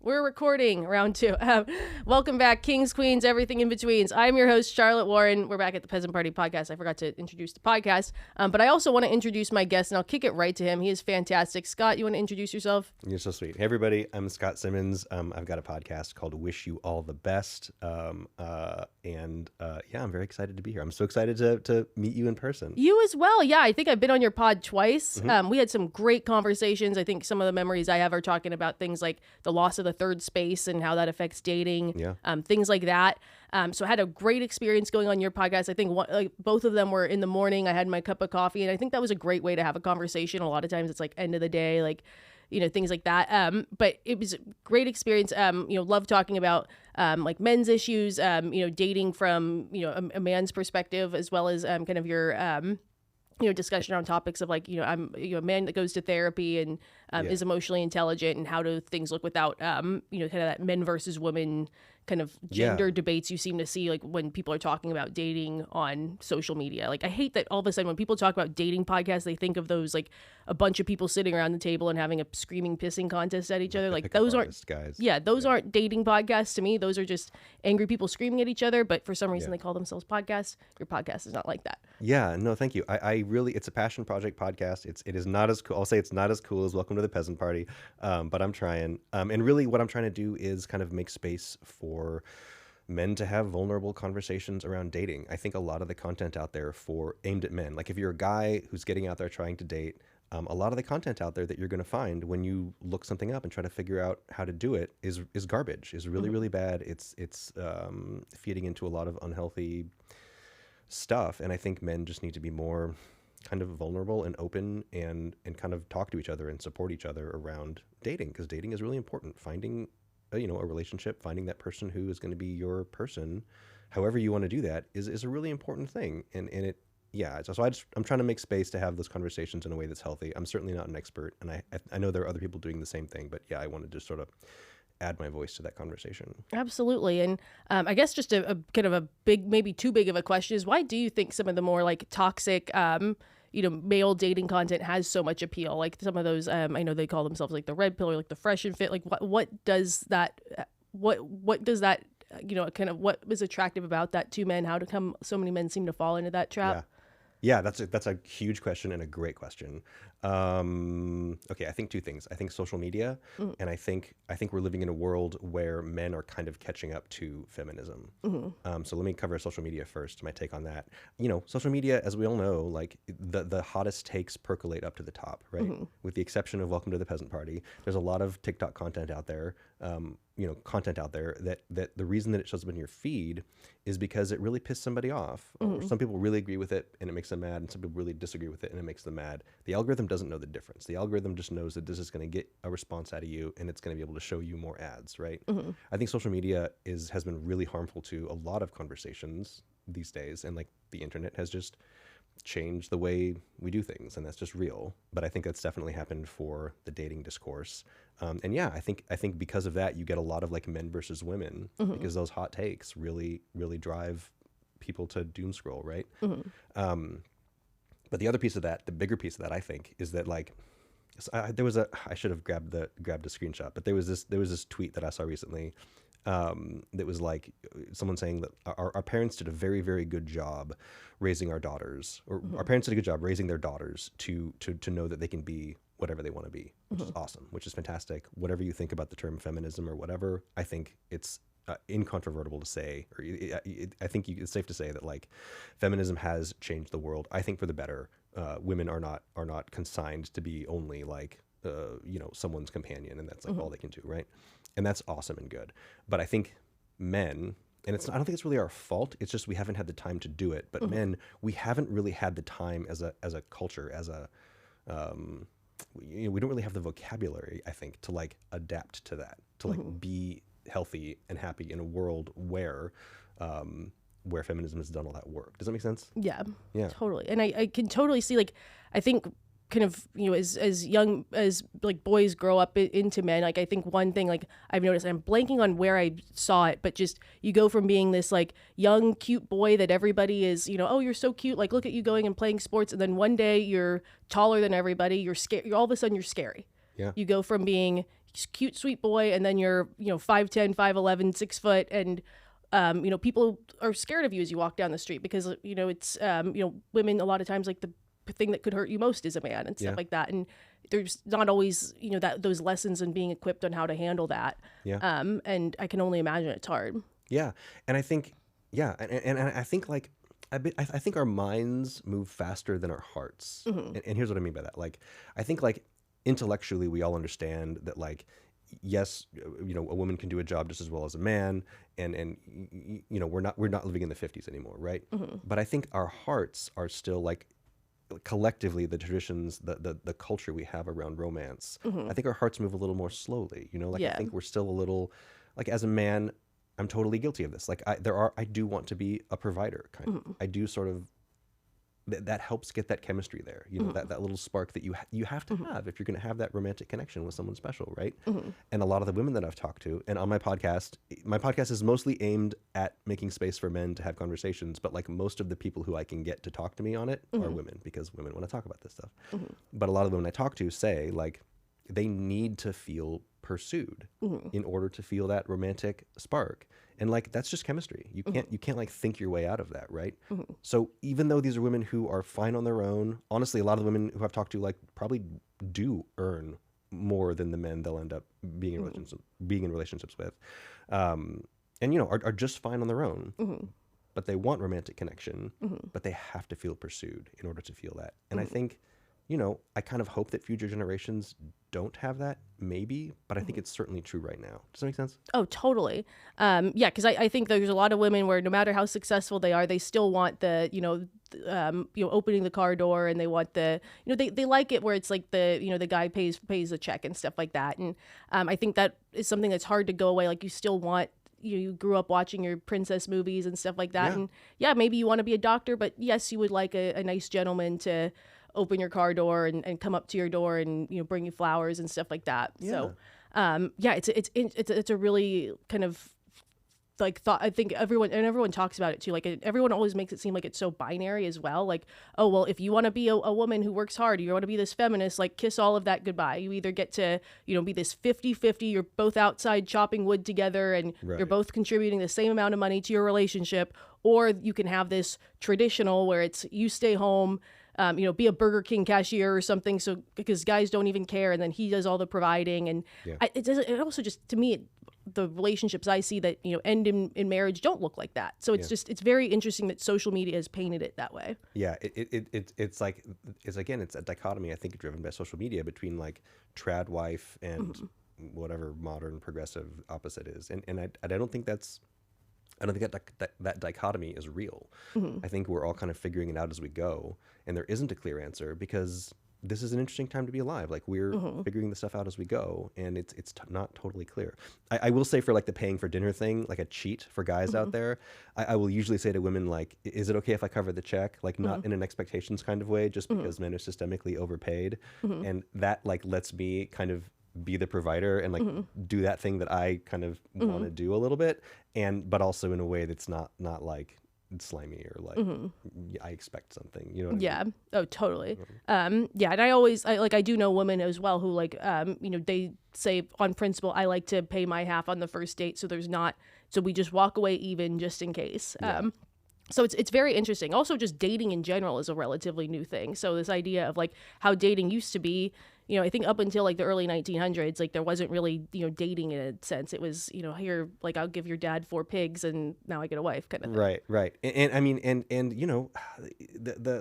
We're recording round two. Welcome back, kings, queens, everything in betweens. I'm your host, Charlotte Warren. We're back at the Peasant Party podcast. I forgot to introduce the podcast, but I also want to introduce my guest, and I'll kick it right to him. He is fantastic. Scott, you want to introduce yourself? You're so sweet. Hey, everybody. I'm Scott Simmons. I've got a podcast called Wish You All the Best. I'm very excited to be here. I'm so excited to meet you in person. You as well. Yeah, I think I've been on your pod twice. We had some great conversations. I think some of the memories I have are talking about things like the loss of the third space and how that affects dating, things like that. So I had a great experience going on your podcast. I think both of them were in the morning. I had my cup of coffee, and I think that was a great way to have a conversation. A lot of times it's like end of the day, like, things like that. But it was a great experience. Love talking about like men's issues, dating from, a man's perspective, as well as kind of your discussion on topics of like, I'm a man that goes to therapy and is emotionally intelligent, and how do things look without, kind of that men versus women kind of gender debates you seem to see like when people are talking about dating on social media. Like, I hate that all of a sudden when people talk about dating podcasts, they think of those like a bunch of people sitting around the table and having a screaming pissing contest at each other. Like, those aren't guys. Those aren't dating podcasts to me. Those are just angry people screaming at each other, but for some reason they call themselves podcasts. Your podcast is not like that. Yeah, no, thank you. I really, it's a passion project podcast. It is not as cool. I'll say it's not as cool as Welcome to the Peasant Party, but I'm trying. And really what I'm trying to do is kind of make space for men to have vulnerable conversations around dating. I think a lot of the content out there aimed at men, like if you're a guy who's getting out there trying to date, a lot of the content out there that you're going to find when you look something up and try to figure out how to do it is garbage, is really, really bad. It's feeding into a lot of unhealthy stuff. And I think men just need to be more kind of vulnerable and open and kind of talk to each other and support each other around dating, because dating is really important. Finding a relationship, finding that person who is going to be your person, however you want to do that, is a really important thing. And it, so I'm trying to make space to have those conversations in a way that's healthy. I'm certainly not an expert, and I know there are other people doing the same thing, but I wanted to sort of add my voice to that conversation. Absolutely. And I guess just a kind of a big, maybe too big of a question is, why do you think some of the more like toxic, male dating content has so much appeal? Like some of those, I know they call themselves like the red pill or like the fresh and fit. Like what does that, what does that, kind of what was attractive about that to men? How come so many men seem to fall into that trap? Yeah, that's a huge question and a great question. Okay, I think two things. I think social media, and I think we're living in a world where men are kind of catching up to feminism. So let me cover social media first, my take on that. Social media, as we all know, like the hottest takes percolate up to the top, right? With the exception of Welcome to the Peasant Party, there's a lot of TikTok content out there, that the reason that it shows up in your feed is because it really pissed somebody off. Or some people really agree with it and it makes them mad, and some people really disagree with it and it makes them mad. The algorithm doesn't know the difference. The algorithm just knows that this is going to get a response out of you, and it's going to be able to show you more ads, right? I think social media has been really harmful to a lot of conversations these days, and like the internet has just changed the way we do things, and that's just real. But I think that's definitely happened for the dating discourse. I think because of that, you get a lot of like men versus women, because those hot takes really, really drive people to doom scroll, right? But the other piece of that, the bigger piece of that, I think, is that like, I should have grabbed a screenshot, but there was this tweet that I saw recently that was like someone saying that our parents did a very, very good job raising our daughters, or our parents did a good job raising their daughters to know that they can be whatever they want to be, which is awesome, which is fantastic. Whatever you think about the term feminism or whatever, I think it's incontrovertible to say, or I think it's safe to say that like feminism has changed the world, I think, for the better. Women are not consigned to be only like someone's companion, and that's like all they can do, right? And that's awesome and good. But I think men, and I don't think it's really our fault, it's just we haven't had the time to do it. But men, we haven't really had the time as a culture, as a we don't really have the vocabulary, I think, to like adapt to that, to like be healthy and happy in a world where feminism has done all that work. Does that make sense? Yeah, totally. And I can totally see, like, I think kind of, as young as like boys grow up into men, like I think one thing like I've noticed, and I'm blanking on where I saw it, but just you go from being this like young cute boy that everybody is, oh, you're so cute, like look at you going and playing sports, and then one day you're taller than everybody, you're scared, all of a sudden you're scary. Yeah. You go from being cute, sweet boy, and then you're, 5'10", 5'11", 6 foot, and people are scared of you as you walk down the street because, it's, women a lot of times, like, the thing that could hurt you most is a man and stuff like that. And there's not always, that those lessons and being equipped on how to handle that. Yeah. And I can only imagine it's hard. Yeah. And I think, and I think like, I think our minds move faster than our hearts. And here's what I mean by that. Like, I think like intellectually, we all understand that like, yes, a woman can do a job just as well as a man. And we're not living in the 50s anymore. Right. But I think our hearts are still like, collectively the traditions, the culture we have around romance, I think our hearts move a little more slowly, I think we're still a little, like, as a man, I'm totally guilty of this. Like, I do want to be a provider, kind of. I do sort of, that helps get that chemistry there, that little spark that you have to have if you're going to have that romantic connection with someone special, right? And a lot of the women that I've talked to, and on my podcast is mostly aimed at making space for men to have conversations, but like most of the people who I can get to talk to me on it are women, because women want to talk about this stuff. But a lot of the women I talk to say like they need to feel pursued in order to feel that romantic spark. And like, that's just chemistry. You can't like think your way out of that. Right. So even though these are women who are fine on their own, honestly, a lot of the women who I've talked to like probably do earn more than the men they'll end up being in relationships with. And, are just fine on their own, but they want romantic connection, but they have to feel pursued in order to feel that. And I think, I kind of hope that future generations don't have that, maybe, but I think it's certainly true right now. Does that make sense? Oh, totally. Because I think there's a lot of women where no matter how successful they are, they still want the, opening the car door, and they want the, they like it where it's like the guy pays the check and stuff like that. And I think that is something that's hard to go away. Like, you still want, you grew up watching your princess movies and stuff like that. Yeah. And maybe you want to be a doctor, but yes, you would like a nice gentleman to open your car door and come up to your door and bring you flowers and stuff like that. Yeah. So it's a really kind of like thought. I think everyone talks about it too. Like, everyone always makes it seem like it's so binary as well. Like, oh well, if you want to be a woman who works hard, you want to be this feminist, like, kiss all of that goodbye. You either get to be this 50-50, you're both outside chopping wood together and you're both contributing the same amount of money to your relationship, or you can have this traditional where it's you stay home, be a Burger King cashier or something. So, because guys don't even care, and then he does all the providing. And it also just, to me, the relationships I see that, end in marriage don't look like that. So it's it's very interesting that social media has painted it that way. Yeah. It's a dichotomy, I think, driven by social media between like trad wife and whatever modern progressive opposite is. And I don't think that dichotomy is real. I think we're all kind of figuring it out as we go, and there isn't a clear answer because this is an interesting time to be alive. Like, we're figuring this stuff out as we go, and it's not totally clear. I will say, for like the paying for dinner thing, like a cheat for guys out there, I will usually say to women, like, is it okay if I cover the check? Like, not in an expectations kind of way, just because men are systemically overpaid. And that like lets me kind of be the provider and like do that thing that I kind of want to do a little bit, but also in a way that's not like slimy or like I expect something, what I mean? Oh, totally. And I do know women as well who like they say on principle, I like to pay my half on the first date, so we just walk away even, just in case. So it's very interesting. Also, just dating in general is a relatively new thing. So this idea of like how dating used to be, I think up until like the early 1900s, like there wasn't really, dating in a sense. It was, here, like, I'll give your dad 4 pigs and now I get a wife, kind of thing. Right. And I mean,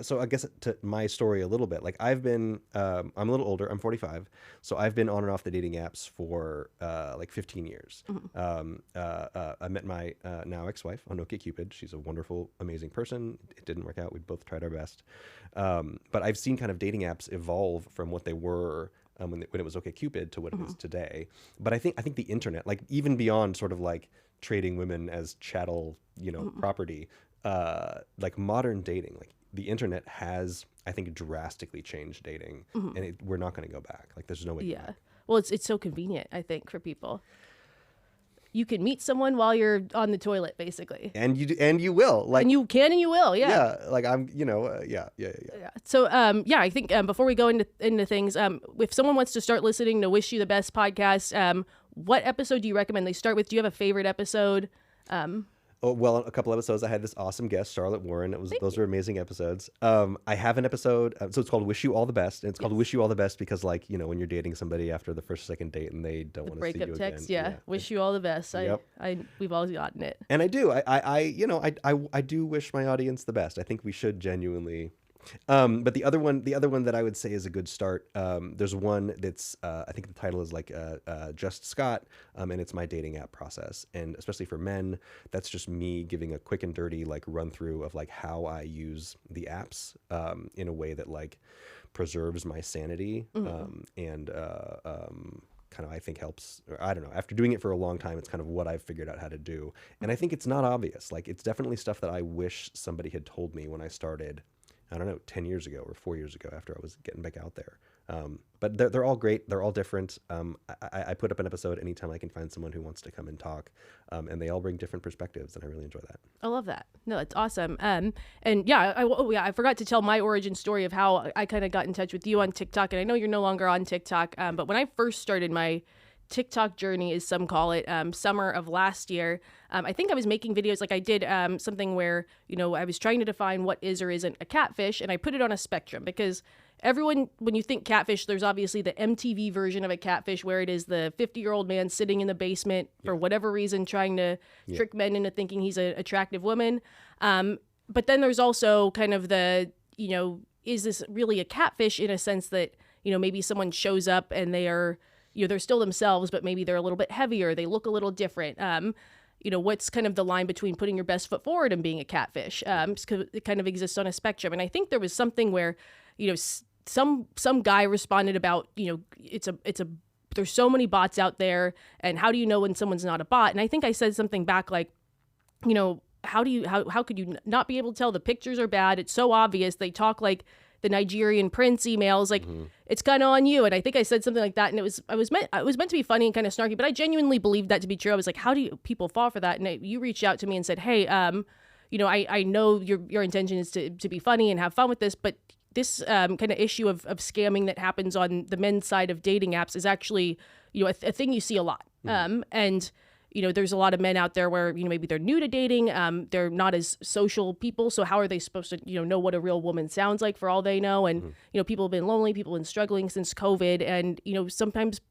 so I guess to my story a little bit, like I'm a little older, I'm 45. So I've been on and off the dating apps for like 15 years. I met my now ex-wife on OkCupid. She's a wonderful, amazing person. It didn't work out. We both tried our best. But I've seen kind of dating apps evolve from what they were when it was OkCupid to what it is today. But I think the internet, like even beyond sort of like trading women as chattel, property, like modern dating, like the internet has, I think, drastically changed dating, and we're not going to go back. Like, there's no way. Yeah. Well, it's so convenient, I think, for people. you can meet someone while you're on the toilet, basically. And you will, like, and you can and you will, yeah. Like I'm, yeah. So, I think before we go into things, if someone wants to start listening to Wish You the Best podcast, what episode do you recommend they start with? Do you have a favorite episode? Oh, well, a couple episodes, I had this awesome guest, Charlotte Warren. Those were amazing episodes. I have an episode, so it's called Wish You All the Best, and it's called Wish You All the Best because, like, when you're dating somebody after the first or second date and they don't want to see you again. Breakup text, Wish you all the best. Yep. We've all gotten it, and I do. I do wish my audience the best. I think we should genuinely. But the other one that I would say is a good start. There's one that's I think the title is like Just Scott, and it's my dating app process. And especially for men, that's just me giving a quick and dirty like run through of like how I use the apps in a way that like preserves my sanity and kind of I think helps. Or I don't know. After doing it for a long time, it's kind of what I've figured out how to do. And I think it's not obvious. Like it's definitely stuff that I wish somebody had told me when I started. I don't know, 10 years ago or 4 years ago after I was getting back out there. But they're all great. They're all different. I put up an episode anytime I can find someone who wants to come and talk. And they all bring different perspectives, and I really enjoy that. I love that. No, it's awesome. I forgot to tell my origin story of how I kind of got in touch with you on TikTok. And I know you're no longer on TikTok, but when I first started my TikTok journey, as some call it, summer of last year, I think I was making videos, like I did something where, I was trying to define what is or isn't a catfish, and I put it on a spectrum because everyone, when you think catfish, there's obviously the MTV version of a catfish where it is the 50-year-old man sitting in the basement for whatever reason trying to trick men into thinking he's an attractive woman. But then there's also kind of the, is this really a catfish in a sense that, maybe someone shows up and they are, they're still themselves, but maybe they're a little bit heavier. They look a little different. What's kind of the line between putting your best foot forward and being a catfish? It kind of exists on a spectrum. And I think there was something where, some guy responded about, there's so many bots out there, and how do you know when someone's not a bot? And I think I said something back like, how could you not be able to tell? The pictures are bad. It's so obvious. They talk like the Nigerian prince emails, like it's kind of on you. And I think I said something like that, and it was meant to be funny and kind of snarky, but I genuinely believed that to be true. I was like, how do people fall for that? And you reached out to me and said, hey, I know your intention is to be funny and have fun with this, but this kind of issue of scamming that happens on the men's side of dating apps is actually, a thing you see a lot. And there's a lot of men out there where, maybe they're new to dating. They're not as social people. So how are they supposed to, know what a real woman sounds like for all they know? And, people have been lonely, people have been struggling since COVID. And, sometimes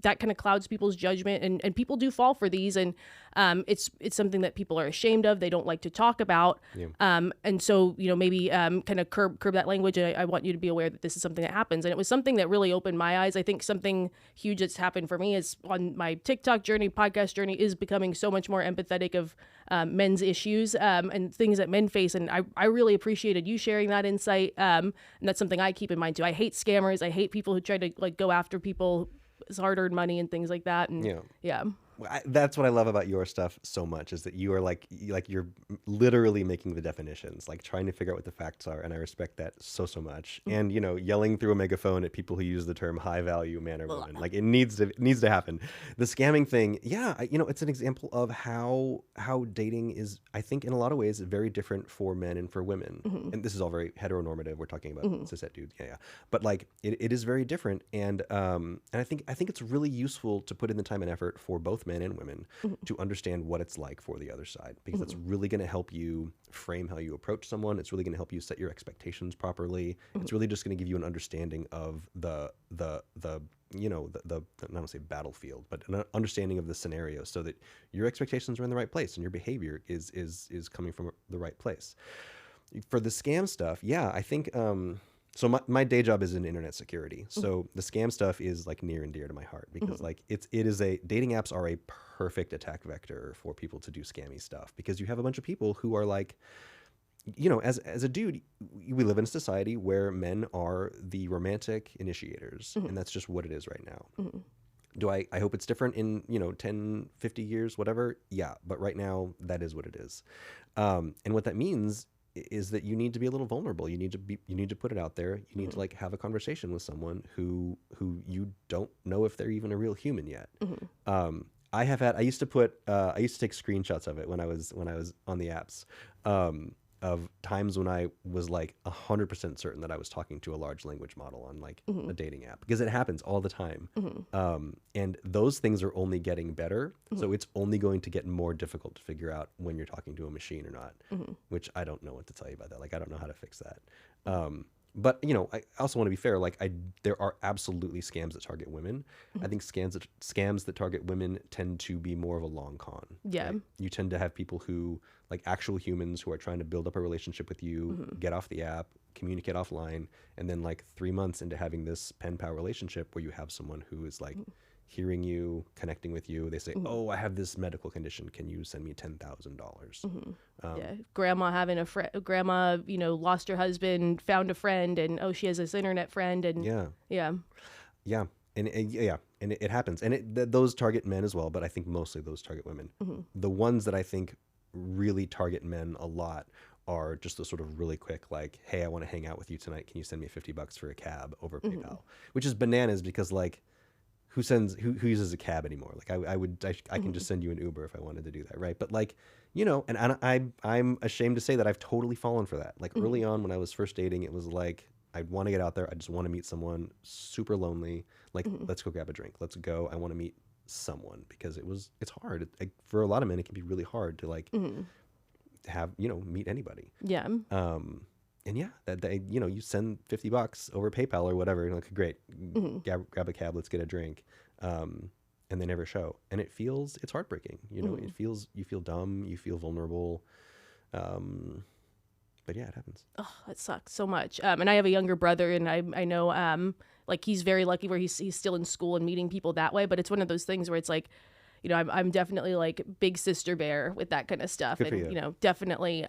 that kind of clouds people's judgment, and people do fall for these. And it's something that people are ashamed of. They don't like to talk about. And so, maybe kind of curb that language. And I want you to be aware that this is something that happens. And it was something that really opened my eyes. I think something huge that's happened for me is on my TikTok journey, podcast journey, is becoming so much more empathetic of men's issues and things that men face. And I really appreciated you sharing that insight. And that's something I keep in mind too. I hate scammers. I hate people who try to like go after people hard-earned money and things like that. And that's what I love about your stuff so much, is that you are like you're literally making the definitions, like trying to figure out what the facts are, and I respect that so much. And yelling through a megaphone at people who use the term high value man or woman, like it needs to happen. The scamming thing, it's an example of how dating is, I think, in a lot of ways very different for men and for women. And this is all very heteronormative. We're talking about cishet dudes, but like it is very different. And I think it's really useful to put in the time and effort for both men and women to understand what it's like for the other side, because that's really going to help you frame how you approach someone. It's really going to help you set your expectations properly. It's really just going to give you an understanding of the I don't want to say battlefield, but an understanding of the scenario, so that your expectations are in the right place and your behavior is coming from the right place. For the scam stuff, I think so my day job is in internet security. So the scam stuff is like near and dear to my heart, because like dating apps are a perfect attack vector for people to do scammy stuff, because you have a bunch of people who are like, as a dude, we live in a society where men are the romantic initiators, and that's just what it is right now. Do I hope it's different in 10, 50 years, whatever? Yeah, but right now that is what it is. And what that means is that you need to be a little vulnerable. You need to put it out there. You need to like have a conversation with someone who you don't know if they're even a real human yet. I used to take screenshots of it when I was on the apps, of times when I was like 100% certain that I was talking to a large language model on like a dating app, because it happens all the time. And those things are only getting better. So it's only going to get more difficult to figure out when you're talking to a machine or not, which I don't know what to tell you about that. Like, I don't know how to fix that. But you know, I also want to be fair. Like, there are absolutely scams that target women. I think scams that target women tend to be more of a long con. Yeah. Right? You tend to have people who, like actual humans who are trying to build up a relationship with you, get off the app, communicate offline, and then like 3 months into having this pen pal relationship where you have someone who is like hearing you, connecting with you, they say, "Oh, I have this medical condition. Can you send me $10,000?" Yeah, grandma having a friend. Grandma, you know, lost her husband, found a friend, and oh, she has this internet friend, and yeah, and it happens, and those target men as well, but I think mostly those target women. The ones that I think really target men a lot are just the sort of really quick, like, "Hey, I want to hang out with you tonight. Can you send me $50 for a cab over PayPal?" Which is bananas, because like, who uses a cab anymore? Like, I can just send you an Uber if I wanted to do that, right? But like, you know, and I'm ashamed to say that I've totally fallen for that. Like, early on when I was first dating, it was like, I want to get out there. I just want to meet someone. Super lonely. Like, let's go grab a drink. Let's go. I want to meet someone, because it's hard. For a lot of men, it can be really hard to like have, you know, meet anybody. Yeah. And yeah, that you know, you send $50 over PayPal or whatever. You're like, great, grab a cab, let's get a drink, and they never show, and it's heartbreaking. You know, you feel dumb, you feel vulnerable, but yeah, it happens. Oh, that sucks so much. And I have a younger brother, and I know like he's very lucky where he's still in school and meeting people that way. But it's one of those things where it's like, you know, I'm definitely like big sister bear with that kind of stuff. Good for and you. You know, definitely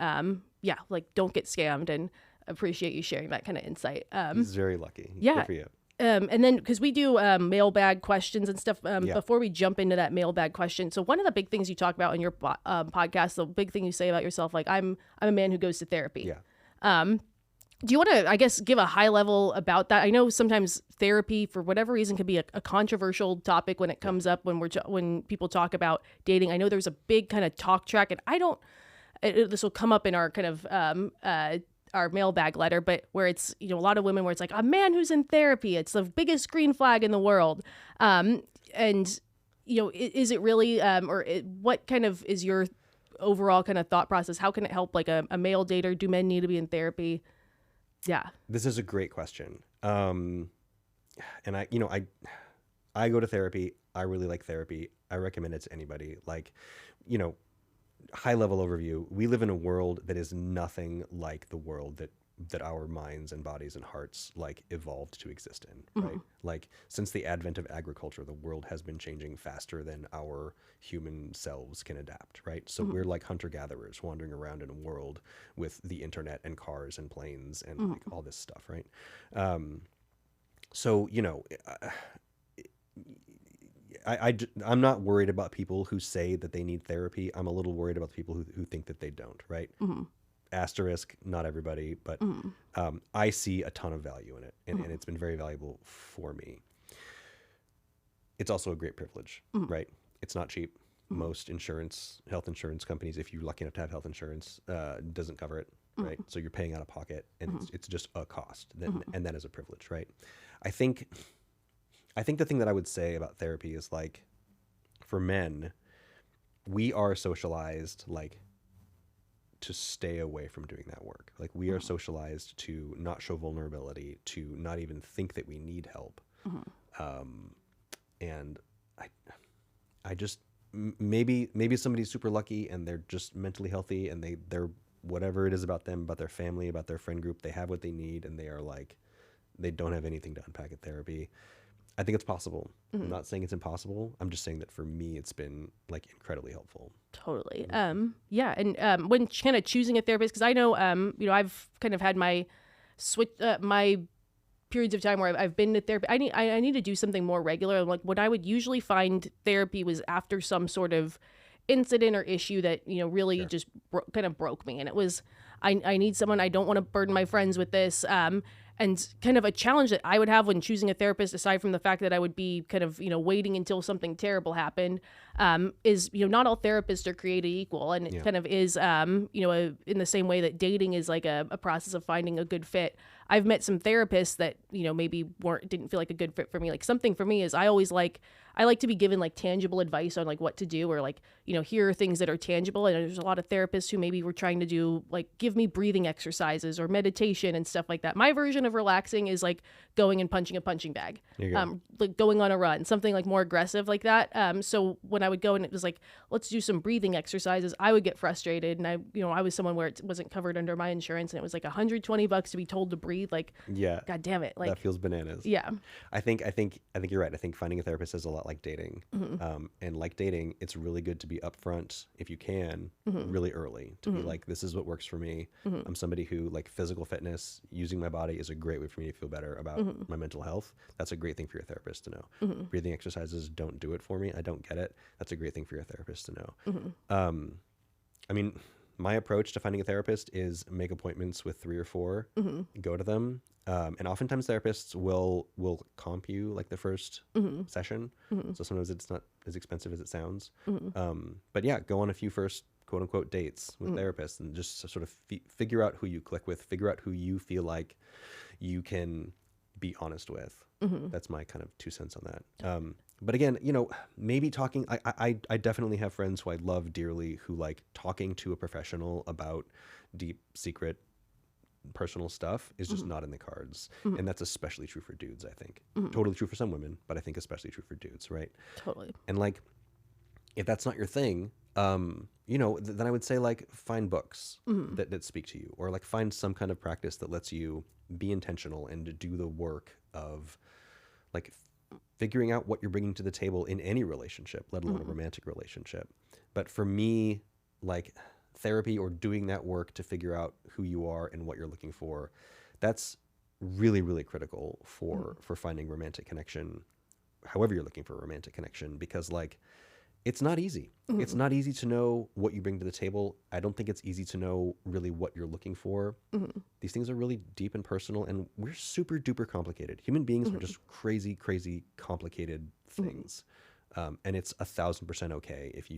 yeah, like, don't get scammed, and appreciate you sharing that kind of insight. He's very lucky. Yeah. Good for you. And then, because we do mailbag questions and stuff, before we jump into that mailbag question, so one of the big things you talk about in your podcast, the big thing you say about yourself, like, I'm a man who goes to therapy. Yeah. Do you want to, I guess, give a high level about that? I know sometimes therapy, for whatever reason, can be a controversial topic when it comes up when people talk about dating. I know there's a big kind of talk track, and this will come up in our kind of our mailbag letter, but where it's, you know, a lot of women where it's like, a man who's in therapy, it's the biggest green flag in the world. And, you know, is it really, what kind of is your overall kind of thought process? How can it help like a male dater? Do men need to be in therapy? Yeah. This is a great question. And I go to therapy. I really like therapy. I recommend it to anybody. Like, you know, high level overview. We live in a world that is nothing like the world that our minds and bodies and hearts like evolved to exist in, right? Like, since the advent of agriculture, the world has been changing faster than our human selves can adapt, right? So we're like hunter-gatherers wandering around in a world with the internet and cars and planes and like all this stuff, right? So, you know, I'm not worried about people who say that they need therapy. I'm a little worried about the people who think that they don't, right? Asterisk, not everybody, but I see a ton of value in it, and it's been very valuable for me. It's also a great privilege, right? It's not cheap. Most health insurance companies, if you're lucky enough to have health insurance, doesn't cover it, right? So you're paying out of pocket, and it's just a cost, and that is a privilege, right? I think the thing that I would say about therapy is, like, for men, we are socialized, like, to stay away from doing that work. Like, we are socialized to not show vulnerability, to not even think that we need help. And I just, maybe somebody's super lucky and they're just mentally healthy, and they're whatever it is about them, about their family, about their friend group, they have what they need, and they are like, they don't have anything to unpack at therapy. I think it's possible. I'm not saying it's impossible. I'm just saying that for me, it's been like incredibly helpful. Totally. Yeah. And when kind of choosing a therapist, because I know, you know, I've kind of had my my periods of time where I've been to therapy. I need to do something more regular. Like, what I would usually find therapy was after some sort of incident or issue that, you know, really just kind of broke me. And it was, I need someone. I don't want to burden my friends with this. And kind of a challenge that I would have when choosing a therapist, aside from the fact that I would be kind of, waiting until something terrible happened, is, not all therapists are created equal. And it kind of is, in the same way that dating is like a process of finding a good fit. I've met some therapists that, maybe didn't feel like a good fit for me. Like something for me is I like to be given like tangible advice on like what to do, or like, here are things that are tangible. And there's a lot of therapists who maybe were trying to do like give me breathing exercises or meditation and stuff like that. My version of relaxing is like going and punching a punching bag, like going on a run, something like more aggressive like that. So when I would go and it was like, let's do some breathing exercises, I would get frustrated. And I was someone where it wasn't covered under my insurance, and it was like $120 to be told to breathe. Like, God damn it. Like that feels bananas. Yeah. I think you're right. I think finding a therapist is a lot like dating. And like dating, it's really good to be upfront if you can, really early, to be like, this is what works for me. I'm somebody who, like, physical fitness, using my body is a great way for me to feel better about my mental health. That's a great thing for your therapist to know. Breathing exercises don't do it for me. I don't get it. That's a great thing for your therapist to know. I mean, my approach to finding a therapist is make appointments with 3 or 4, go to them. And oftentimes therapists will comp you like the first session. So sometimes it's not as expensive as it sounds. But yeah, go on a few first quote unquote dates with therapists and just sort of figure out who you click with, figure out who you feel like you can be honest with. That's my kind of 2 cents on that. But again, maybe talking, I definitely have friends who I love dearly who like talking to a professional about deep secret personal stuff is just not in the cards. And that's especially true for dudes, I think. Totally true for some women, but I think especially true for dudes, right? Totally. And like, if that's not your thing, then I would say like find books that speak to you, or like find some kind of practice that lets you be intentional and to do the work of like figuring out what you're bringing to the table in any relationship, let alone a romantic relationship. But for me, like therapy or doing that work to figure out who you are and what you're looking for, that's really, really critical for finding romantic connection, however you're looking for a romantic connection, because like, it's not easy. It's not easy to know what you bring to the table. I don't think it's easy to know really what you're looking for. These things are really deep and personal, and we're super duper complicated. Human beings are just crazy, crazy complicated things. And it's 1,000% okay if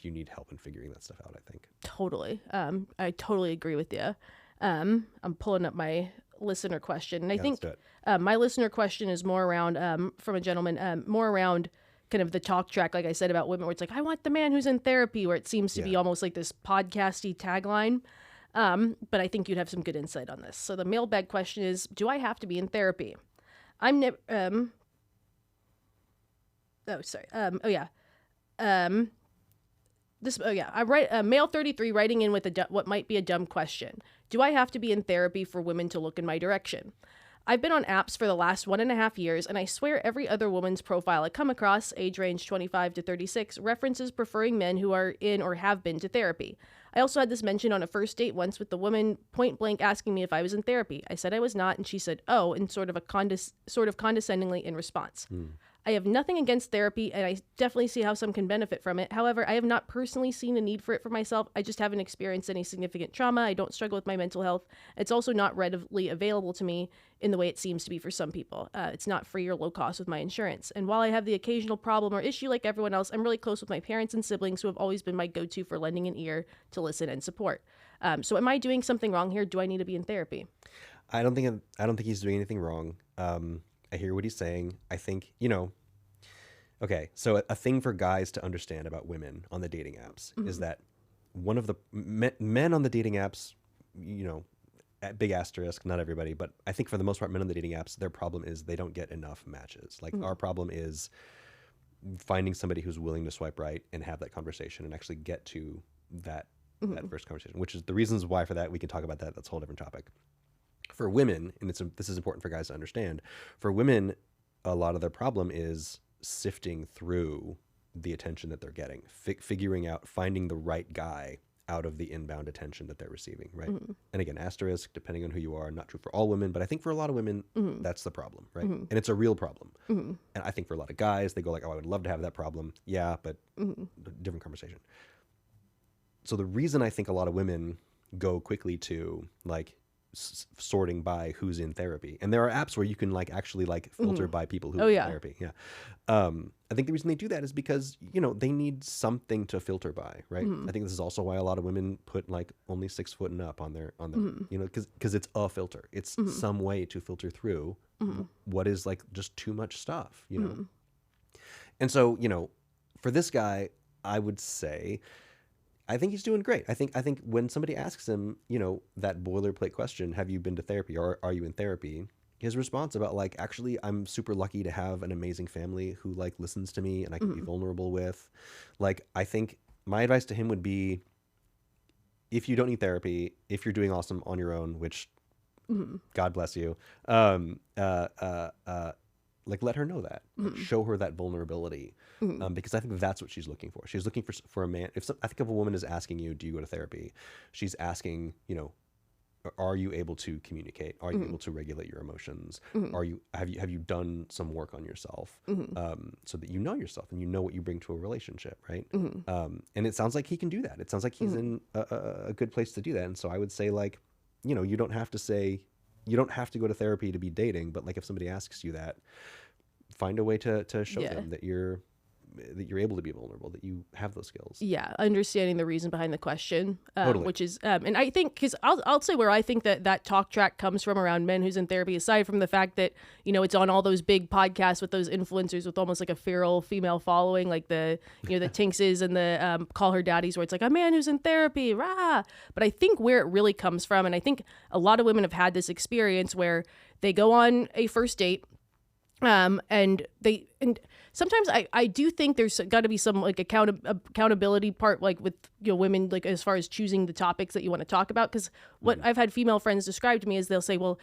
you need help in figuring that stuff out, I think. Totally. I totally agree with you. I'm pulling up my listener question, and I think my listener question is more around from a gentleman, more around kind of the talk track, like I said, about women, where it's like, I want the man who's in therapy, where it seems to be almost like this podcasty tagline. But I think you'd have some good insight on this. So the mailbag question is, do I have to be in therapy? I'm never, I write male 33 writing in with what might be a dumb question. Do I have to be in therapy for women to look in my direction? I've been on apps for the last 1.5 years, and I swear every other woman's profile I come across, age range 25 to 36, references preferring men who are in or have been to therapy. I also had this mentioned on a first date once with the woman point blank asking me if I was in therapy. I said I was not, and she said, "Oh," and sort of condescendingly in response. I have nothing against therapy, and I definitely see how some can benefit from it. However, I have not personally seen a need for it for myself. I just haven't experienced any significant trauma. I don't struggle with my mental health. It's also not readily available to me in the way it seems to be for some people. It's not free or low cost with my insurance. And while I have the occasional problem or issue like everyone else, I'm really close with my parents and siblings who have always been my go-to for lending an ear to listen and support. So am I doing something wrong here? Do I need to be in therapy? I don't think he's doing anything wrong. I hear what he's saying. I think, okay, so a thing for guys to understand about women on the dating apps is that one of the men on the dating apps, big asterisk, not everybody, but I think for the most part, men on the dating apps, their problem is they don't get enough matches. Like our problem is finding somebody who's willing to swipe right and have that conversation and actually get to that first conversation, which is the reasons why for that. We can talk about that. That's a whole different topic. For women, and this is important for guys to understand, for women, a lot of their problem is sifting through the attention that they're getting, figuring out, finding the right guy out of the inbound attention that they're receiving, right? And again, asterisk, depending on who you are, not true for all women, but I think for a lot of women, that's the problem, right? And it's a real problem. And I think for a lot of guys, they go like, oh, I would love to have that problem. Yeah, but different conversation. So the reason I think a lot of women go quickly to like sorting by who's in therapy. And there are apps where you can like actually like filter by people who are in therapy. Yeah. I think the reason they do that is because, they need something to filter by, right? I think this is also why a lot of women put like only 6 foot and up on their, because it's a filter. It's some way to filter through what is like just too much stuff, And so, for this guy, I would say, I think he's doing great. I think when somebody asks him, that boilerplate question, have you been to therapy or are you in therapy? His response about like, actually, I'm super lucky to have an amazing family who like listens to me and I can be vulnerable with. Like, I think my advice to him would be, if you don't need therapy, if you're doing awesome on your own, which God bless you, like let her know that, like, show her that vulnerability, because I think that's what she's looking for. She's looking for a man. I think if a woman is asking you, do you go to therapy? She's asking, are you able to communicate? Are you able to regulate your emotions? Have you done some work on yourself, so that you know yourself and you know what you bring to a relationship, right? And it sounds like he can do that. It sounds like he's in a good place to do that. And so I would say, like, you don't have to go to therapy to be dating, but like if somebody asks you that, find a way to show them that you're able to be vulnerable, that you have those skills. Yeah, understanding the reason behind the question, totally. Which is, and I think, because I'll say where I think that talk track comes from around men who's in therapy, aside from the fact that, it's on all those big podcasts with those influencers with almost like a feral female following, like the, the Tinkses and the Call Her Daddies, where it's like a man who's in therapy, rah. But I think where it really comes from, and I think a lot of women have had this experience where they go on a first date, and sometimes I do think there's got to be some like accountability part, like with women, like as far as choosing the topics that you want to talk about. Because what I've had female friends describe to me is they'll say, well,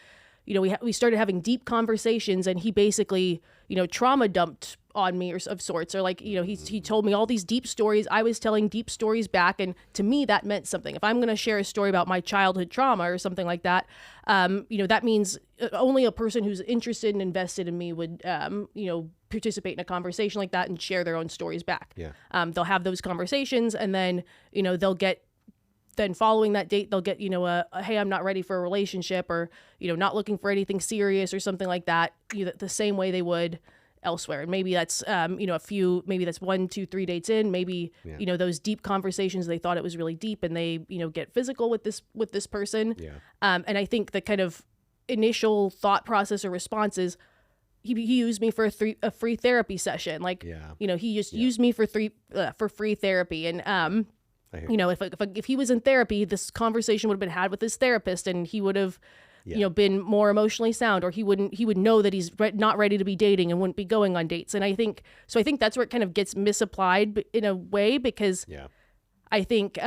we started having deep conversations and he basically trauma dumped on me or of sorts, or like he told me all these deep stories. I was telling deep stories back, and to me that meant something. If I'm going to share a story about my childhood trauma or something like that, that means only a person who's interested and invested in me would participate in a conversation like that and share their own stories back. They'll have those conversations, and then they'll get, then following that date, they'll get, a hey, I'm not ready for a relationship, or, not looking for anything serious or something like that, the same way they would elsewhere. And maybe that's, maybe that's 1, 2, 3 dates in, maybe, those deep conversations, they thought it was really deep, and they, get physical with this person. And I think the kind of initial thought process or response is, he used me for a free therapy session. Like, he just used me for free therapy. And, if he was in therapy, this conversation would have been had with his therapist, and he would have, been more emotionally sound, or he would know that he's not ready to be dating and wouldn't be going on dates. And I think that's where it kind of gets misapplied in a way, because I think,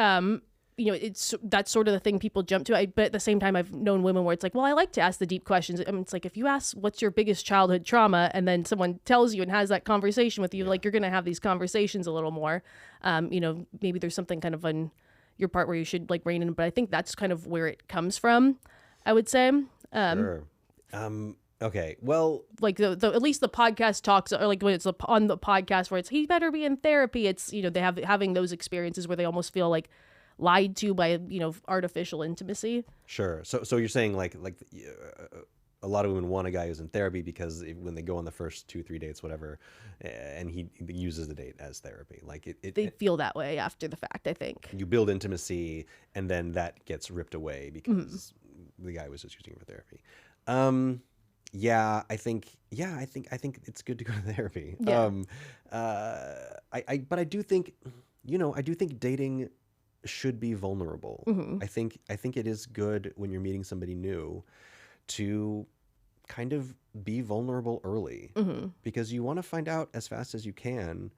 that's sort of the thing people jump to. But at the same time, I've known women where it's like, well, I like to ask the deep questions. I mean, it's like, if you ask what's your biggest childhood trauma, and then someone tells you and has that conversation with you, like, you're going to have these conversations a little more. Maybe there's something kind of on your part where you should like rein in, but I think that's kind of where it comes from, I would say. Sure. Okay. Well, like the at least the podcast talks, or like when it's on the podcast where it's, he better be in therapy. It's, they have having those experiences where they almost feel like lied to by artificial intimacy. Sure. So you're saying like a lot of women want a guy who's in therapy because when they go on the first 2, 3 dates, whatever, and he uses the date as therapy, like they feel that way after the fact. I think you build intimacy, and then that gets ripped away because the guy was just using it for therapy. I think it's good to go to therapy. But I do think dating should be vulnerable. I think it is good when you're meeting somebody new to kind of be vulnerable early, because you want to find out as fast as you can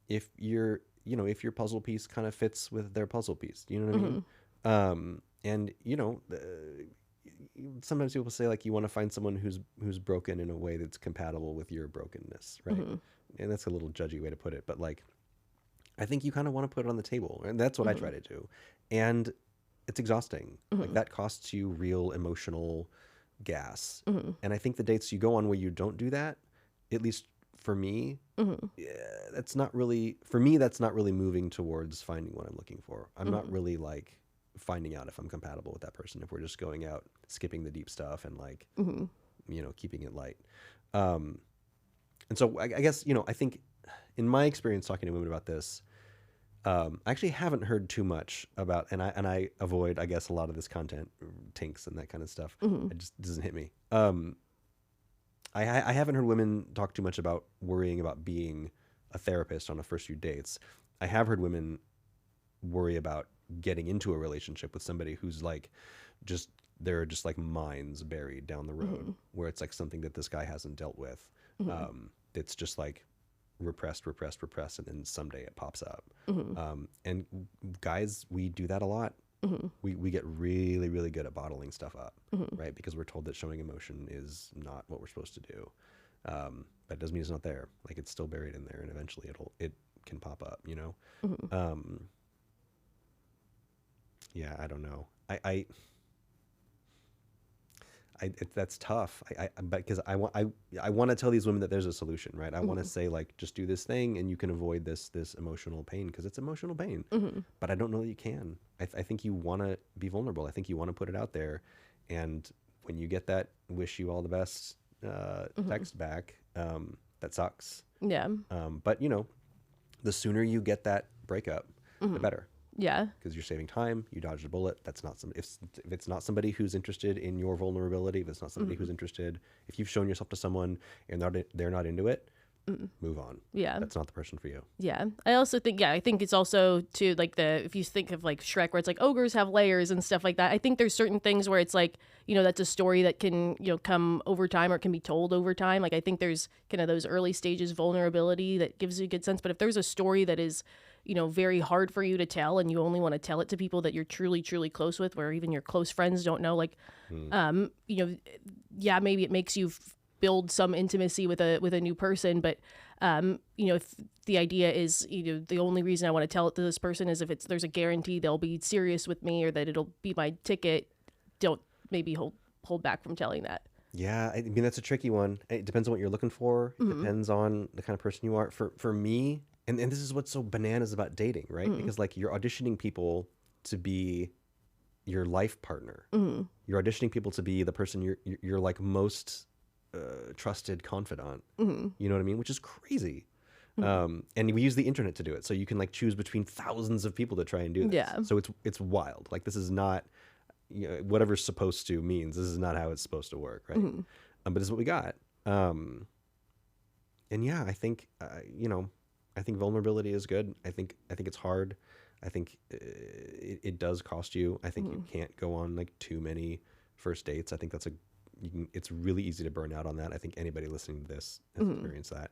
if your puzzle piece kind of fits with their puzzle piece. You know what I mean? And sometimes people say like you want to find someone who's broken in a way that's compatible with your brokenness, right? And that's a little judgy way to put it, but like, I think you kind of want to put it on the table, and that's what I try to do. And it's exhausting. Like, that costs you real emotional gas. And I think the dates you go on where you don't do that, at least for me, that's not really moving towards finding what I'm looking for. I'm not really like, finding out if I'm compatible with that person, if we're just going out, skipping the deep stuff and like, keeping it light. And so I guess, I think in my experience talking to women about this, I actually haven't heard too much about, and I avoid, I guess, a lot of this content, tinks and that kind of stuff. It just doesn't hit me. I haven't heard women talk too much about worrying about being a therapist on the first few dates. I have heard women worry about getting into a relationship with somebody who's like, they're just like mines buried down the road, where it's like something that this guy hasn't dealt with. It's just like repressed, and then someday it pops up. And guys, we do that a lot. We get really, really good at bottling stuff up, right? Because we're told that showing emotion is not what we're supposed to do. But it doesn't mean it's not there. Like, it's still buried in there, and eventually it can pop up, Yeah, I don't know. That's tough. Because I want to tell these women that there's a solution, right? I want to say, like, just do this thing and you can avoid this emotional pain, because it's emotional pain. But I don't know that you can. I think you want to be vulnerable. I think you want to put it out there, and when you get that "wish you all the best" text back, that sucks. Yeah. But the sooner you get that breakup, the better. Yeah. Because you're saving time, you dodged a bullet. That's not if it's not somebody who's interested in your vulnerability, if it's not somebody who's interested, if you've shown yourself to someone and they're not into it, move on. Yeah. That's not the person for you. Yeah. I also think, I think it's also too, like, if you think of like Shrek, where it's like ogres have layers and stuff like that. I think there's certain things where it's like, that's a story that can, come over time, or it can be told over time. Like, I think there's kind of those early stages vulnerability that gives you a good sense. But if there's a story that is, very hard for you to tell, and you only want to tell it to people that you're truly, truly close with, where even your close friends don't know, like, yeah, maybe it makes you build some intimacy with a new person, but if the idea is, the only reason I want to tell it to this person is if there's a guarantee they'll be serious with me, or that it'll be my ticket, don't maybe hold back from telling that. Yeah, I mean, that's a tricky one. It depends on what you're looking for. It depends on the kind of person you are. For me, and this is what's so bananas about dating, right? Because, like, you're auditioning people to be your life partner. You're auditioning people to be the person you're like most trusted confidant. You know what I mean? Which is crazy. And we use the internet to do it, so you can like choose between thousands of people to try and do this. Yeah. So it's wild. Like, this is not whatever's supposed to means. This is not how it's supposed to work, right? But it's what we got. And yeah, I think I think vulnerability is good. I think it's hard. I think it does cost you. I think you can't go on like too many first dates. I think it's really easy to burn out on that. I think anybody listening to this has experienced that.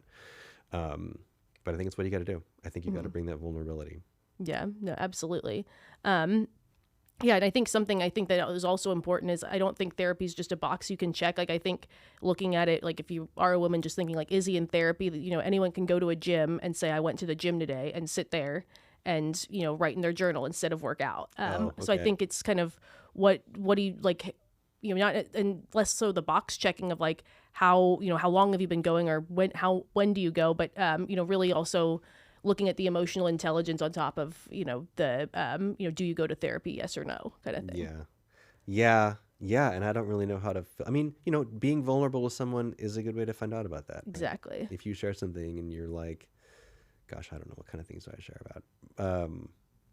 But I think it's what you got to do. I think you got to bring that vulnerability. Yeah, no, absolutely. Yeah, and I think that is also important is I don't think therapy is just a box you can check. Like, I think looking at it, like, if you are a woman just thinking like, is he in therapy? Anyone can go to a gym and say, I went to the gym today, and sit there and, write in their journal instead of work out. So I think it's kind of what do you like, not, and less so the box checking of like how long have you been going, or when do you go? But, really also looking at the emotional intelligence on top of, do you go to therapy? Yes or no, kind of thing. Yeah. And I don't really know how to, I mean, being vulnerable with someone is a good way to find out about that. Exactly. Right? If you share something and you're like, gosh, I don't know what kind of things do I share about,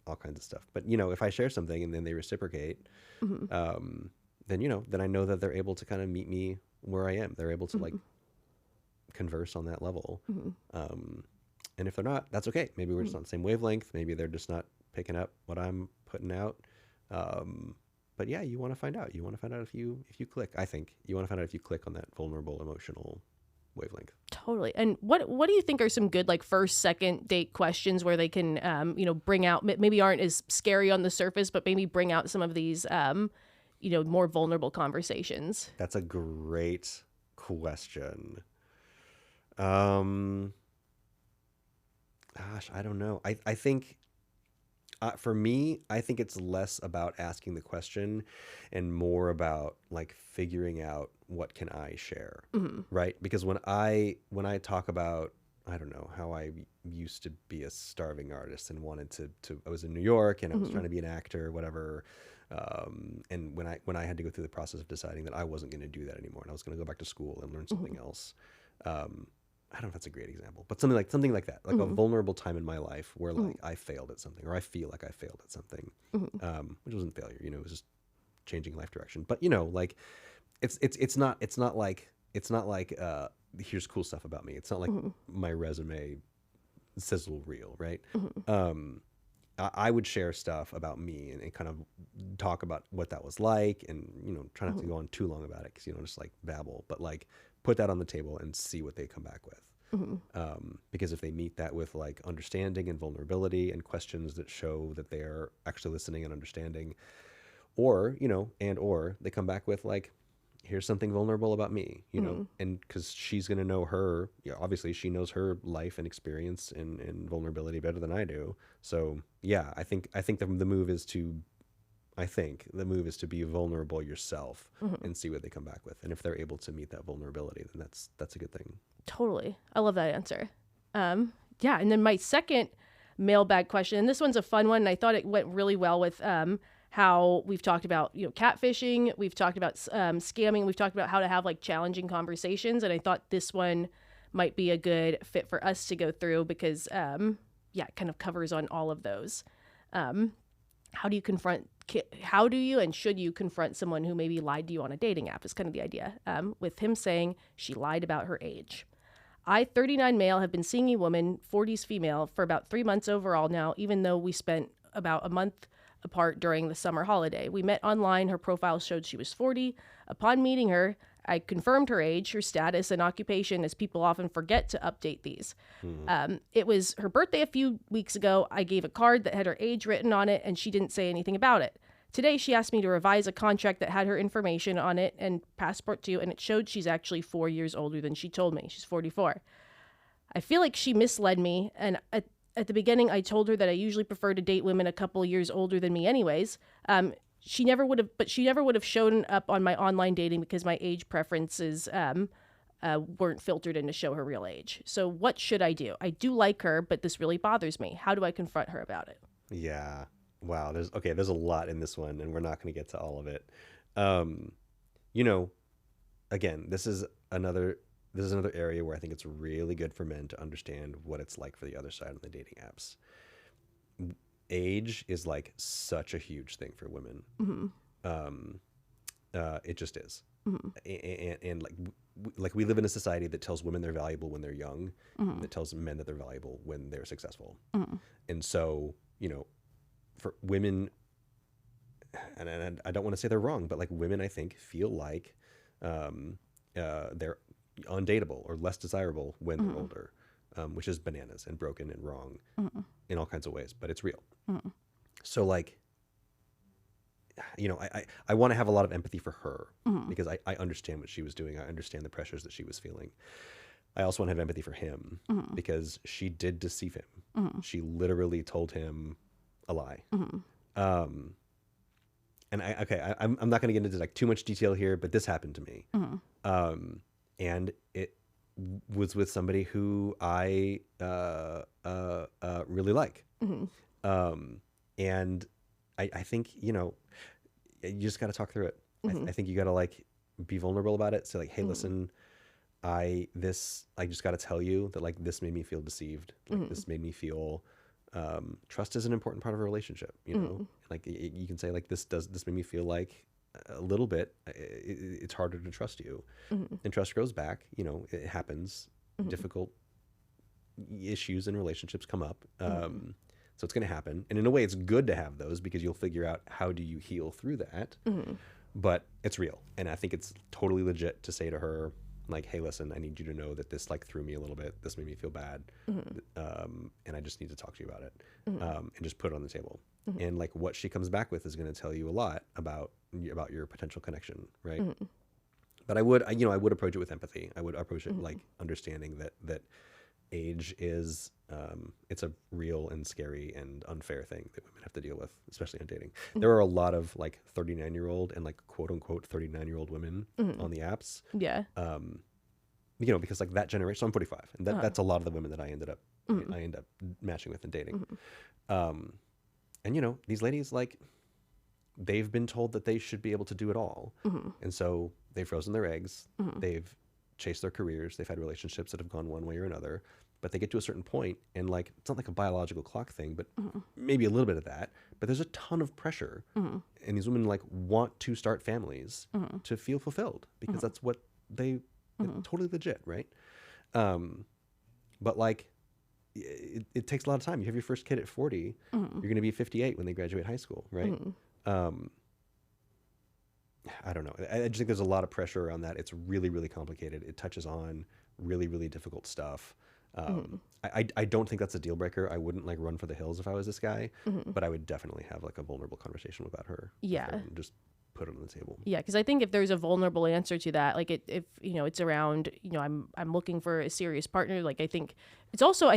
all kinds of stuff. But, if I share something and then they reciprocate, then, then I know that they're able to kind of meet me where I am. They're able to like converse on that level. And if they're not, that's okay. Maybe we're just on the same wavelength. Maybe they're just not picking up what I'm putting out. But yeah, you want to find out. You want to find out if you click. I think you want to find out if you click on that vulnerable emotional wavelength. Totally. And what do you think are some good like first, second date questions where they can bring out, maybe aren't as scary on the surface, but maybe bring out some of these more vulnerable conversations? That's a great question. Gosh, I don't know. I think for me, I think it's less about asking the question and more about like figuring out what can I share, right? Because when I talk about I don't know, how I used to be a starving artist and wanted to I was in New York and I was trying to be an actor, whatever. And when I had to go through the process of deciding that I wasn't going to do that anymore and I was going to go back to school and learn something else. I don't know if that's a great example, but something like that, like a vulnerable time in my life where like I failed at something or I feel like I failed at something, which wasn't failure, you know, it was just changing life direction. But you know, like it's not like here's cool stuff about me. It's not like my resume sizzle reel, right? I would share stuff about me and kind of talk about what that was like, and you know, try not to go on too long about it because you know, just like babble, but like put that on the table and see what they come back with. Because if they meet that with like understanding and vulnerability and questions that show that they are actually listening and understanding, or you know, or they come back with like, here's something vulnerable about me, you know, and because she's going to know her, yeah, obviously she knows her life and experience and vulnerability better than I do. So yeah, I think the move is to, be vulnerable yourself and see what they come back with. And if they're able to meet that vulnerability, then that's a good thing. Totally. I love that answer. Yeah. And then my second mailbag question, and this one's a fun one, and I thought it went really well with, how we've talked about, you know, catfishing, we've talked about scamming, we've talked about how to have like challenging conversations, and I thought this one might be a good fit for us to go through because, it kind of covers on all of those. How do you and should you confront someone who maybe lied to you on a dating app is kind of the idea, with him saying she lied about her age. I, 39 male, have been seeing a woman, 40s female, for about 3 months overall now, even though we spent about a month apart during the summer holiday. We met online. Her profile showed she was 40. Upon meeting her, I confirmed her age, her status, and occupation, as people often forget to update these. It was her birthday a few weeks ago. I gave a card that had her age written on it, and she didn't say anything about it. Today, she asked me to revise a contract that had her information on it and passport too, and it showed she's actually 4 years older than she told me. She's 44. I feel like she misled me, and at the beginning, I told her that I usually prefer to date women a couple of years older than me anyways. She never would have shown up on my online dating because my age preferences weren't filtered in to show her real age. So what should I do? I do like her, but this really bothers me. How do I confront her about it? Yeah. Wow. There's a lot in this one, and we're not going to get to all of it. You know, again, this is another area where I think it's really good for men to understand what it's like for the other side on the dating apps. Age is like such a huge thing for women. It just is. And like we live in a society that tells women they're valuable when they're young, and that tells men that they're valuable when they're successful. And so, you know, for women, and I don't want to say they're wrong, but like women, I think, feel like they're undateable or less desirable when they're older, which is bananas and broken and wrong in all kinds of ways, but it's real. So like, you know, I want to have a lot of empathy for her because I understand what she was doing. I understand the pressures that she was feeling. I also want to have empathy for him because she did deceive him. She literally told him a lie. And I'm not going to get into like too much detail here, but this happened to me. And it was with somebody who I really like. And I think, you know, you just got to talk through it. I think you got to like be vulnerable about it. So like, hey, listen, I just got to tell you that like this made me feel deceived. Like this made me feel trust is an important part of a relationship. You know, like you can say like this made me feel like a little bit it's harder to trust you, and trust grows back. You know, it happens. Difficult issues in relationships come up. So it's going to happen. And in a way, it's good to have those because you'll figure out how do you heal through that. But it's real. And I think it's totally legit to say to her, like, hey, listen, I need you to know that this like threw me a little bit. This made me feel bad. And I just need to talk to you about it. And just put it on the table. And like what she comes back with is going to tell you a lot about your potential connection, right? But I would approach it with empathy. I would approach it like understanding that age is it's a real and scary and unfair thing that women have to deal with, especially on dating. There are a lot of like 39-year-old and like quote unquote 39-year-old women on the apps. Yeah. because like that generation, so I'm 45, and that's a lot of the women that I end up matching with and dating. And these ladies, like, they've been told that they should be able to do it all. And so they've frozen their eggs. They've chased their careers. They've had relationships that have gone one way or another. But they get to a certain point, and like, it's not like a biological clock thing, but maybe a little bit of that. But there's a ton of pressure. And these women like want to start families to feel fulfilled, because that's what they, totally legit, right? But like, it takes a lot of time. You have your first kid at 40, you're going to be 58 when they graduate high school, right? I don't know. I just think there's a lot of pressure around that. It's really, really complicated. It touches on really, really difficult stuff. I don't think that's a deal breaker. I wouldn't like run for the hills if I was this guy, but I would definitely have like a vulnerable conversation about her. Yeah. And just put it on the table. Yeah, because I think if there's a vulnerable answer to that, like if it's around, I'm looking for a serious partner. Like I think it's also,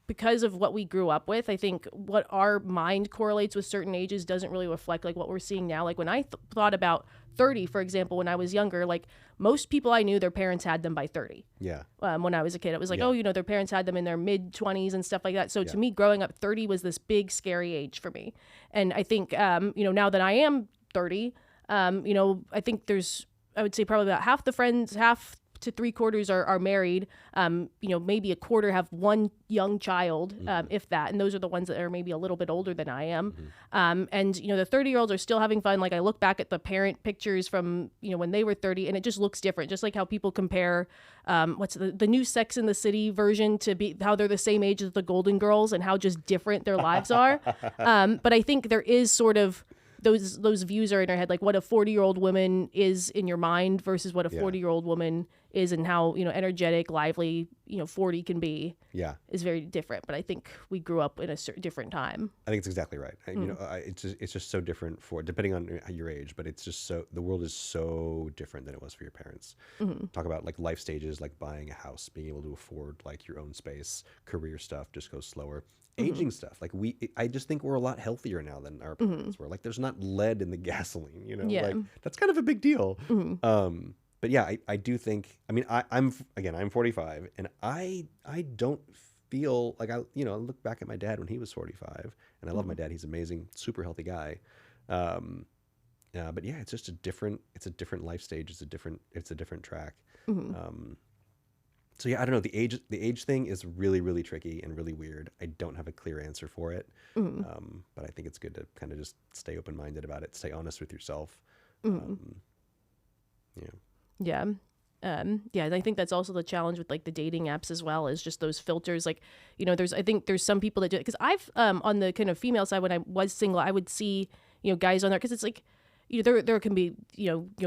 because of what we grew up with, I think what our mind correlates with certain ages doesn't really reflect like what we're seeing now. Like when I thought about 30, for example, when I was younger, like most people I knew, their parents had them by 30. Yeah. When I was a kid, it was like, their parents had them in their mid 20s and stuff like that. So to me, growing up, 30 was this big, scary age for me. And I think, now that I am 30, I think I would say probably about half the friends, half to 3/4 are married. Maybe a quarter have one young child, if that. And those are the ones that are maybe a little bit older than I am. And the 30-year-olds are still having fun. Like I look back at the parent pictures from, when they were 30, and it just looks different. Just like how people compare, what's the new Sex and the City version to be how they're the same age as the Golden Girls and how just different their lives are. But I think there is sort of, those views are in our head, like what a 40-year-old woman is in your mind versus what a 40-year-old woman is, and how energetic, lively 40 can be. Is very different. But I think we grew up in a different time. I think it's exactly right. It's just so different depending on your age, but it's just the world is so different than it was for your parents. Talk about like life stages, like buying a house, being able to afford like your own space, career stuff just goes slower. Aging stuff, like I just think we're a lot healthier now than our parents were. Like there's not lead in the gasoline, like that's kind of a big deal. But yeah, I do think, I'm 45, and I don't feel like I look back at my dad when he was 45, and I love my dad. He's amazing, super healthy guy. But yeah, it's just a different life stage. It's a different track. So yeah, I don't know. The age thing is really, really tricky and really weird. I don't have a clear answer for it. But I think it's good to kind of just stay open-minded about it. Stay honest with yourself. Yeah. And I think that's also the challenge with like the dating apps as well, is just those filters. Like, I think there's some people that do it, because I've, on the kind of female side, when I was single, I would see, guys on there, because it's like, there can be,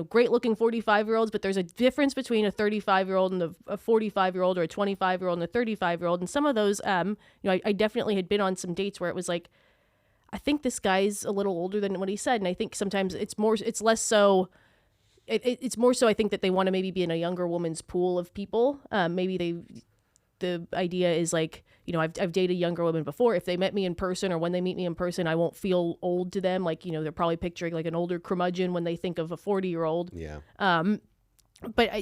great looking 45-year-olds, but there's a difference between a 35-year-old and a 45-year-old, or a 25-year-old and a 35-year-old. And some of those, I definitely had been on some dates where it was like, I think this guy's a little older than what he said. And I think sometimes it's less so, it's more so I think that they want to maybe be in a younger woman's pool of people. The idea is like, I've dated younger women before. If they met me in person, or when they meet me in person, I won't feel old to them. Like, they're probably picturing like an older curmudgeon when they think of a 40-year-old. Yeah. But I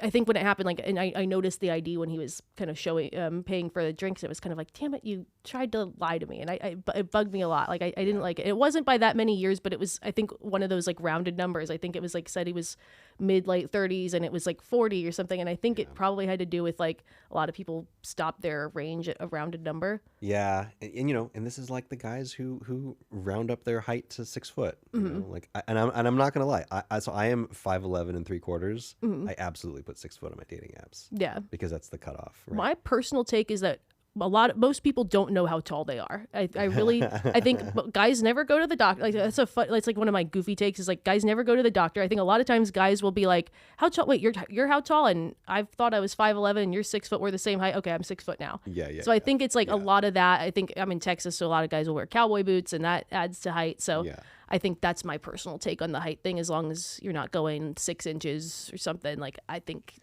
think when it happened, like, and I noticed the ID when he was kind of showing, paying for the drinks, it was kind of like, damn it, you tried to lie to me. And it bugged me a lot. Like, I didn't like it. It wasn't by that many years, but it was, I think, one of those like rounded numbers. I think it was like said he was late 30s and it was like 40 or something. And I think it probably had to do with like a lot of people stopped their range at a rounded number. Yeah. And this is like the guys who round up their height to 6 foot, like, and I'm not going to lie. So I am 5'11" and 3/4. I absolutely put 6 foot on my dating apps. Yeah. Because that's the cutoff. Right? My personal take is that most people don't know how tall they are. I really, I think guys never go to the doctor. Like that's like one of my goofy takes is like guys never go to the doctor. I think a lot of times guys will be like, how tall? Wait, you're how tall? And I thought I was 5'11" and you're 6 foot. We're the same height. Okay, I'm 6 foot now. Yeah. So I think it's like a lot of that. I think I'm in Texas, so a lot of guys will wear cowboy boots, and that adds to height. So I think that's my personal take on the height thing. As long as you're not going 6 inches or something, like I think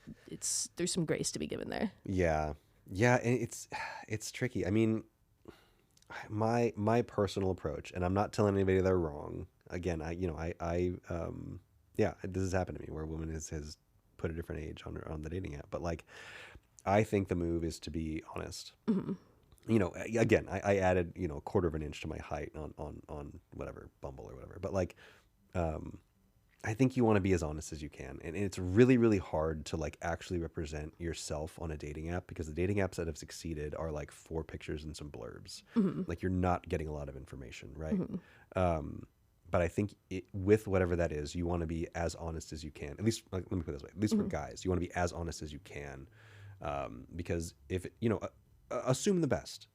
there's some grace to be given there. Yeah, and it's tricky. I mean, my personal approach, and I'm not telling anybody they're wrong. Again, this has happened to me where a woman has put a different age on the dating app. But like, I think the move is to be honest. You know, again, I added, you know, a quarter of an inch to my height on whatever, Bumble or whatever. But like, I think you want to be as honest as you can. And it's really, really hard to like actually represent yourself on a dating app, because the dating apps that have succeeded are like 4 pictures and some blurbs. Like, you're not getting a lot of information, right? But I think with whatever that is, you want to be as honest as you can. At least, like, let me put it this way, at least for guys, you want to be as honest as you can. Because if, you know, assume the best.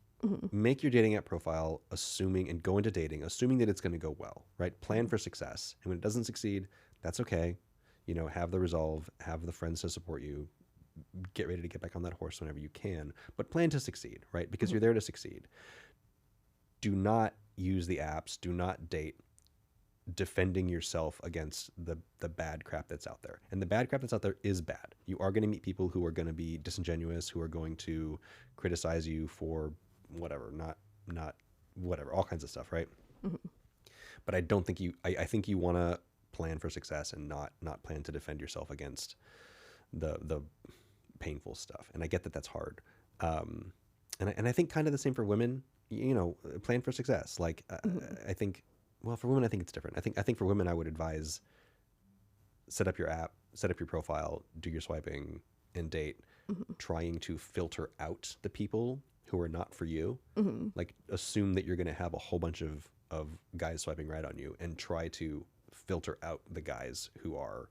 Make your dating app profile assuming, and go into dating assuming that it's going to go well, right? Plan for success. And when it doesn't succeed, that's okay. You know, have the resolve, have the friends to support you, get ready to get back on that horse whenever you can, but plan to succeed, right? Because you're there to succeed. Do not use the apps, do not date defending yourself against the bad crap that's out there. And the bad crap that's out there is bad. You are going to meet people who are going to be disingenuous, who are going to criticize you for whatever, not whatever, all kinds of stuff, right? But I don't think I think you want to plan for success and not plan to defend yourself against the painful stuff. And I get that that's hard. And I think kind of the same for women, you know, plan for success. Like, I think, well, for women, I think it's different. I think for women, I would advise, set up your app, set up your profile, do your swiping, and date, trying to filter out the people who are not for you. Like, assume that you're going to have a whole bunch of guys swiping right on you, and try to filter out the guys who are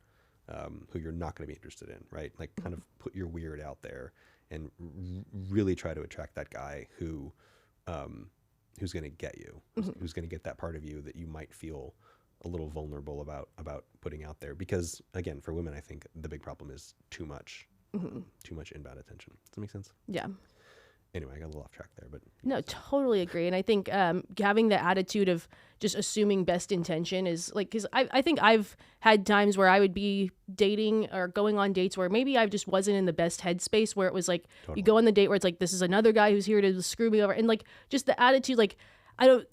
who you're not going to be interested in, right? Like, kind of put your weird out there and really try to attract that guy who's going to get you, who's going to get that part of you that you might feel a little vulnerable about putting out there. Because again, for women, I think the big problem is too much inbound attention. Does that make sense? Yeah. Anyway, I got a little off track there, but no, totally agree. And I think having the attitude of just assuming best intention is like, because I think I've had times where I would be dating or going on dates where maybe I just wasn't in the best headspace, where it was like, you go on the date where it's like, this is another guy who's here to screw me over. And like, just the attitude, like, I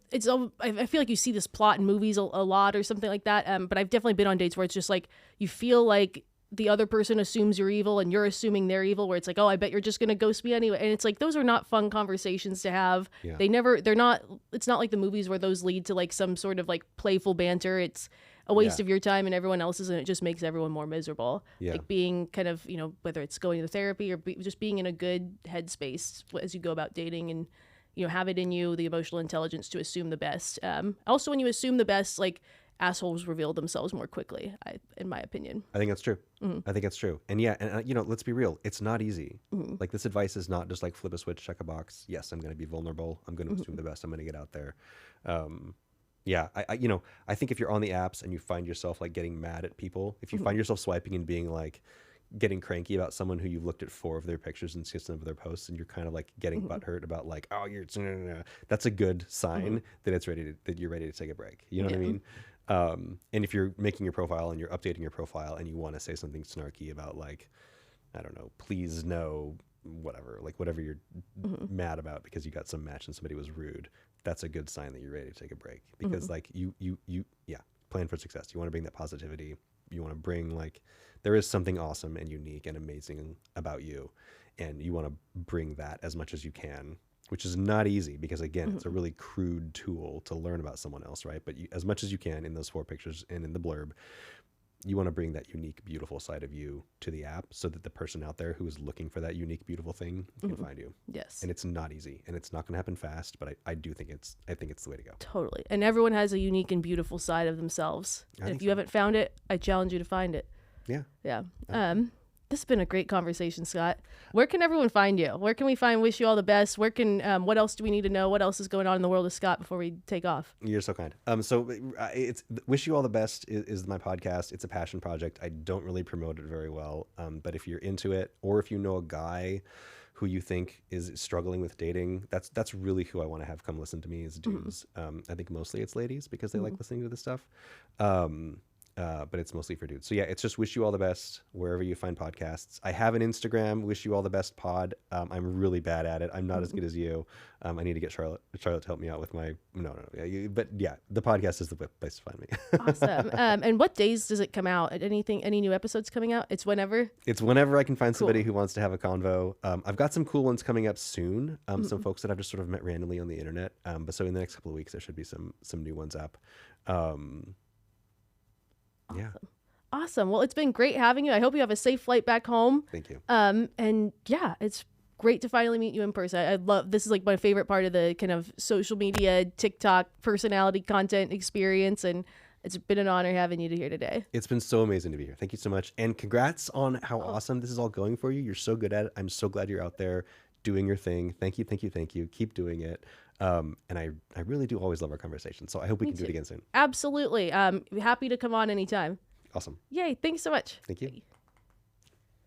feel like you see this plot in movies a lot or something like that. But I've definitely been on dates where it's just like, you feel like the other person assumes you're evil and you're assuming they're evil, where it's like, oh, I bet you're just going to ghost me anyway. And it's like, those are not fun conversations to have. Yeah. It's not like the movies where those lead to like some sort of like playful banter. It's a waste of your time and everyone else's, and it just makes everyone more miserable. Yeah. Like, being kind of, you know, whether it's going to therapy or just being in a good headspace as you go about dating, and, you know, have it in you, the emotional intelligence to assume the best. Also, when you assume the best, like, assholes reveal themselves more quickly, in my opinion. I think that's true. I think that's true. And yeah, and you know, let's be real. It's not easy. Like, this advice is not just like flip a switch, check a box. Yes, I'm going to be vulnerable. I'm going to assume the best. I'm going to get out there. Yeah, I think if you're on the apps and you find yourself like getting mad at people, if you find yourself swiping and being like, getting cranky about someone who you've looked at 4 of their pictures and 6 of their posts, and you're kind of like getting butthurt about like, oh, that's a good sign that you're ready to take a break. You know what I mean? And if you're making your profile and you're updating your profile and you want to say something snarky about like, I don't know, please no, whatever, like whatever you're mad about because you got some match and somebody was rude, that's a good sign that you're ready to take a break. Because like you plan for success. You want to bring that positivity. You want to bring like, there is something awesome and unique and amazing about you, and you want to bring that as much as you can, which is not easy because again, it's a really crude tool to learn about someone else, right? But as much as you can in those 4 pictures and in the blurb, you want to bring that unique, beautiful side of you to the app so that the person out there who is looking for that unique, beautiful thing can find you. Yes. And it's not easy, and it's not going to happen fast, but I do think it's the way to go. Totally. And everyone has a unique and beautiful side of themselves. And if you haven't found it, I challenge you to find it. Yeah. Yeah. This has been a great conversation, Scott. Where can everyone find you? Where can we find Wish You All the Best? Where can what else do we need to know? What else is going on in the world of Scott before we take off? You're so kind. So it's Wish You All the Best is my podcast. It's a passion project. I don't really promote it very well. But if you're into it, or if you know a guy who you think is struggling with dating, that's really who I want to have come listen to me is dudes. I think mostly it's ladies because they like listening to this stuff. but it's mostly for dudes. So yeah, it's just wish you all the best wherever you find podcasts. I have an Instagram, wish you all the best pod. I'm really bad at it. I'm not as good as you. I need to get Charlotte to help me out with my but yeah, the podcast is the place to find me. Awesome. And what days does it come out? Any new episodes coming out? It's whenever I can find somebody who wants to have a convo. I've got some cool ones coming up soon. Some folks that I've just sort of met randomly on the internet. But so in the next couple of weeks there should be some new ones up. Yeah. Awesome. Well, it's been great having you. I hope you have a safe flight back home. Thank you. And yeah, it's great to finally meet you in person. I love this is like my favorite part of the kind of social media, TikTok personality content experience, and it's been an honor having you here today. It's been so amazing to be here. Thank you so much. And congrats on how awesome this is all going for you. You're so good at it. I'm so glad you're out there doing your thing. Thank you. Thank you. Thank you. Keep doing it. And I really do always love our conversation. So I hope we can do it again soon. Absolutely. Happy to come on anytime. Awesome. Yay. Thanks so much. Thank you.